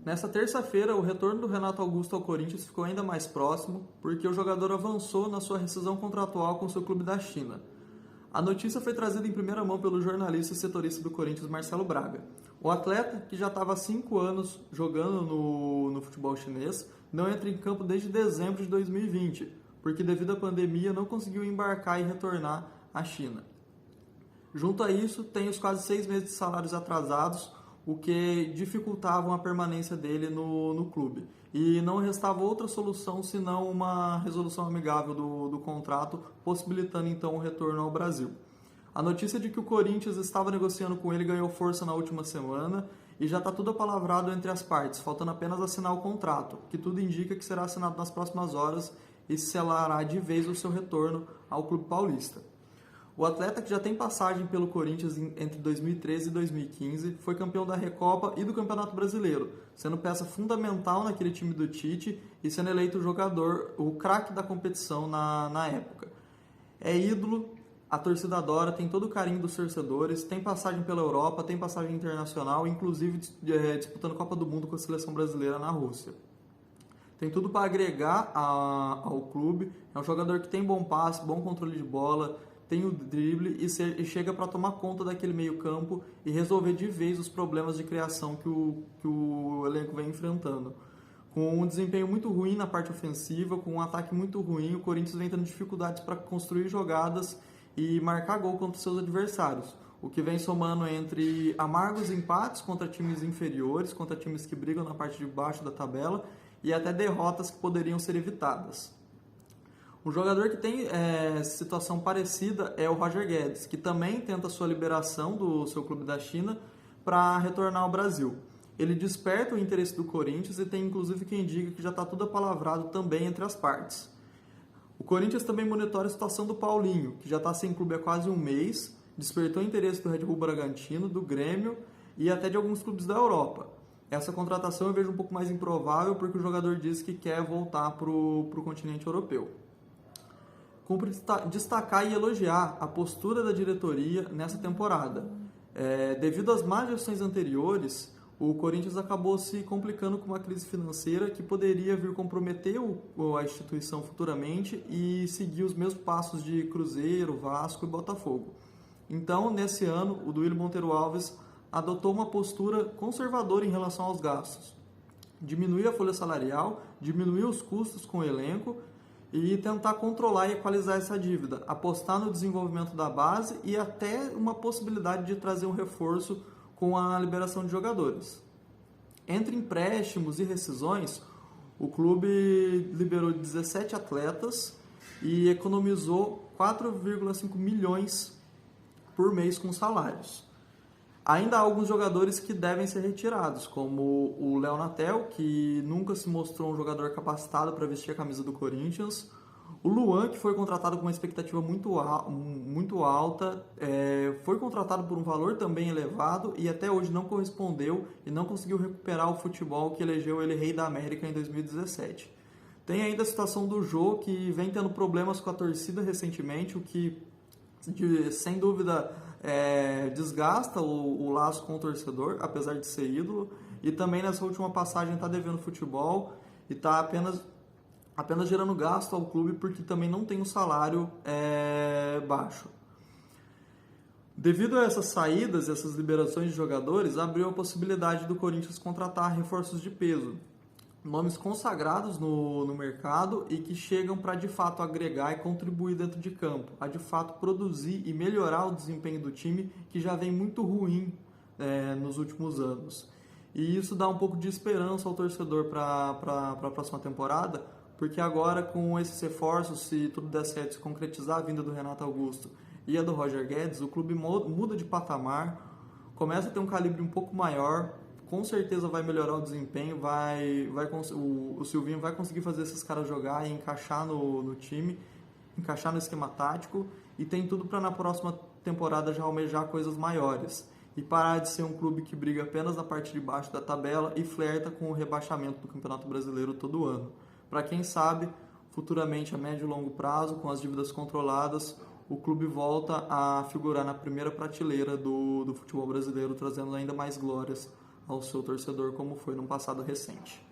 Nessa terça-feira, o retorno do Renato Augusto ao Corinthians ficou ainda mais próximo, porque o jogador avançou na sua rescisão contratual com seu clube da China. A notícia foi trazida em primeira mão pelo jornalista e setorista do Corinthians, Marcelo Braga. O atleta, que já estava há 5 anos jogando no futebol chinês, não entra em campo desde dezembro de 2020, porque devido à pandemia não conseguiu embarcar e retornar à China. Junto a isso, tem os quase 6 meses de salários atrasados, o que dificultava a permanência dele no clube. E não restava outra solução senão uma resolução amigável do contrato, possibilitando então o retorno ao Brasil. A notícia de que o Corinthians estava negociando com ele ganhou força na última semana e já está tudo apalavrado entre as partes, faltando apenas assinar o contrato, que tudo indica que será assinado nas próximas horas e selará de vez o seu retorno ao clube paulista. O atleta, que já tem passagem pelo Corinthians entre 2013 e 2015, foi campeão da Recopa e do Campeonato Brasileiro, sendo peça fundamental naquele time do Tite e sendo eleito o craque da competição na época. É ídolo, a torcida adora, tem todo o carinho dos torcedores, tem passagem pela Europa, tem passagem internacional, inclusive disputando Copa do Mundo com a seleção brasileira na Rússia. Tem tudo para agregar ao clube, é um jogador que tem bom passe, bom controle de bola, tem o drible e chega para tomar conta daquele meio campo e resolver de vez os problemas de criação que o elenco vem enfrentando. Com um desempenho muito ruim na parte ofensiva, com um ataque muito ruim, o Corinthians vem tendo dificuldades para construir jogadas e marcar gol contra seus adversários, o que vem somando entre amargos empates contra times inferiores, contra times que brigam na parte de baixo da tabela e até derrotas que poderiam ser evitadas. Um jogador que tem situação parecida é o Roger Guedes, que também tenta sua liberação do seu clube da China para retornar ao Brasil. Ele desperta o interesse do Corinthians e tem inclusive quem diga que já está tudo apalavrado também entre as partes. O Corinthians também monitora a situação do Paulinho, que já está sem clube há quase um mês, despertou o interesse do Red Bull Bragantino, do Grêmio e até de alguns clubes da Europa. Essa contratação eu vejo um pouco mais improvável porque o jogador diz que quer voltar para o continente europeu. Cumpre destacar e elogiar a postura da diretoria nessa temporada. Devido às más gestões anteriores, o Corinthians acabou se complicando com uma crise financeira que poderia vir comprometer a instituição futuramente e seguir os mesmos passos de Cruzeiro, Vasco e Botafogo. Então, nesse ano, o Duílio Monteiro Alves adotou uma postura conservadora em relação aos gastos. Diminuir a folha salarial, diminuir os custos com o elenco e tentar controlar e equalizar essa dívida, apostar no desenvolvimento da base e até uma possibilidade de trazer um reforço com a liberação de jogadores. Entre empréstimos e rescisões, o clube liberou 17 atletas e economizou 4,5 milhões por mês com salários. Ainda há alguns jogadores que devem ser retirados, como o Léo Natel, que nunca se mostrou um jogador capacitado para vestir a camisa do Corinthians. O Luan, que foi contratado com uma expectativa muito alta, foi contratado por um valor também elevado e até hoje não correspondeu e não conseguiu recuperar o futebol que elegeu ele rei da América em 2017. Tem ainda a situação do Jô, que vem tendo problemas com a torcida recentemente, o que, sem dúvida, desgasta o laço com o torcedor, apesar de ser ídolo, e também nessa última passagem está devendo futebol e está apenas gerando gasto ao clube porque também não tem um salário baixo. Devido a essas saídas, essas liberações de jogadores, abriu a possibilidade do Corinthians contratar reforços de peso, nomes consagrados no mercado e que chegam para de fato agregar e contribuir dentro de campo, a de fato produzir e melhorar o desempenho do time que já vem muito ruim nos últimos anos. E isso dá um pouco de esperança ao torcedor para a próxima temporada, porque agora com esses reforços, se tudo der certo, se concretizar a vinda do Renato Augusto e a do Roger Guedes, o clube muda de patamar, começa a ter um calibre um pouco maior, com certeza vai melhorar o desempenho, o Silvinho vai conseguir fazer esses caras jogar e encaixar no time, encaixar no esquema tático e tem tudo para na próxima temporada já almejar coisas maiores e parar de ser um clube que briga apenas na parte de baixo da tabela e flerta com o rebaixamento do Campeonato Brasileiro todo ano. Para quem sabe, futuramente a médio e longo prazo, com as dívidas controladas, o clube volta a figurar na primeira prateleira do futebol brasileiro, trazendo ainda mais glórias ao seu torcedor como foi no passado recente.